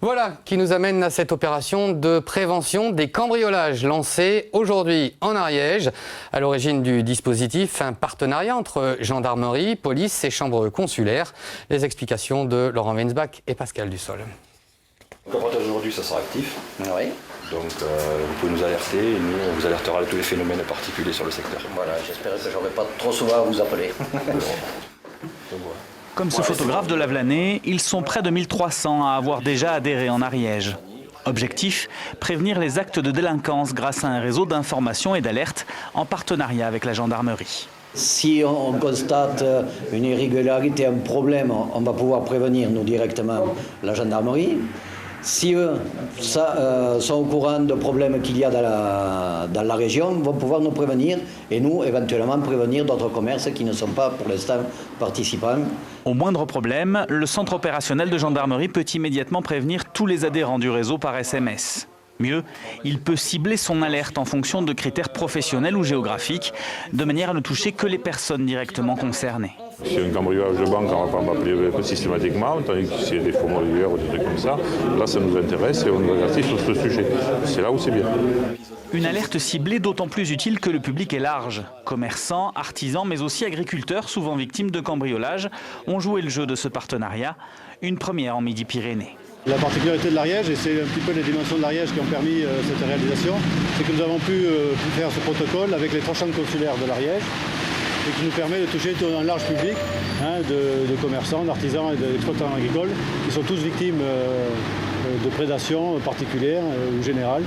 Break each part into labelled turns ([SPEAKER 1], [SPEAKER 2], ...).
[SPEAKER 1] Voilà qui nous amène à cette opération de prévention des cambriolages lancée aujourd'hui en Ariège. À l'origine du dispositif, un partenariat entre gendarmerie, police et chambres consulaires. Les explications de Laurent Weinsbach et Pascal Dussol.
[SPEAKER 2] Donc à partir d'aujourd'hui, ça sera actif.
[SPEAKER 3] Oui.
[SPEAKER 2] Donc vous pouvez nous alerter et nous on vous alertera de tous les phénomènes particuliers sur le secteur.
[SPEAKER 3] Voilà, j'espère que j'aurai pas trop souvent à vous appeler.
[SPEAKER 4] Comme ce photographe de Lavelanet, ils sont près de 1300 à avoir déjà adhéré en Ariège. Objectif, prévenir les actes de délinquance grâce à un réseau d'information et d'alerte en partenariat avec la gendarmerie.
[SPEAKER 3] Si on constate une irrégularité, un problème, on va pouvoir prévenir nous directement la gendarmerie. Si eux sont au courant de problèmes qu'il y a dans la région, ils vont pouvoir nous prévenir et nous, éventuellement, prévenir d'autres commerces qui ne sont pas pour l'instant participants.
[SPEAKER 4] Au moindre problème, le centre opérationnel de gendarmerie peut immédiatement prévenir tous les adhérents du réseau par SMS. Mieux, il peut cibler son alerte en fonction de critères professionnels ou géographiques, de manière à ne toucher que les personnes directement concernées.
[SPEAKER 5] Si un cambriolage de banque, on ne va pas m'appeler systématiquement, tandis que s'il y a des faux monnayeurs ou des trucs comme ça, là ça nous intéresse et on nous avertit sur ce sujet. C'est là où c'est bien.
[SPEAKER 4] Une alerte ciblée d'autant plus utile que le public est large. Commerçants, artisans, mais aussi agriculteurs, souvent victimes de cambriolage, ont joué le jeu de ce partenariat, une première en Midi-Pyrénées.
[SPEAKER 6] La particularité de l'Ariège, et c'est un petit peu les dimensions de l'Ariège qui ont permis cette réalisation, c'est que nous avons pu faire ce protocole avec les 3 chambres consulaires de l'Ariège et qui nous permet de toucher un large public de commerçants, d'artisans et d'exploitants agricoles qui sont tous victimes de prédation particulière ou générale.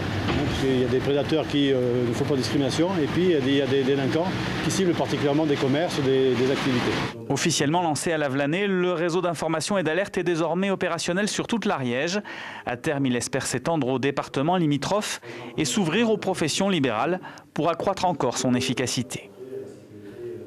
[SPEAKER 6] Il y a des prédateurs qui ne font pas de discrimination et puis il y a des délinquants qui ciblent particulièrement des commerces, des activités.
[SPEAKER 4] Officiellement lancé à Lavelanet, le réseau d'information et d'alerte est désormais opérationnel sur toute l'Ariège. À terme, il espère s'étendre aux départements limitrophes et s'ouvrir aux professions libérales pour accroître encore son efficacité.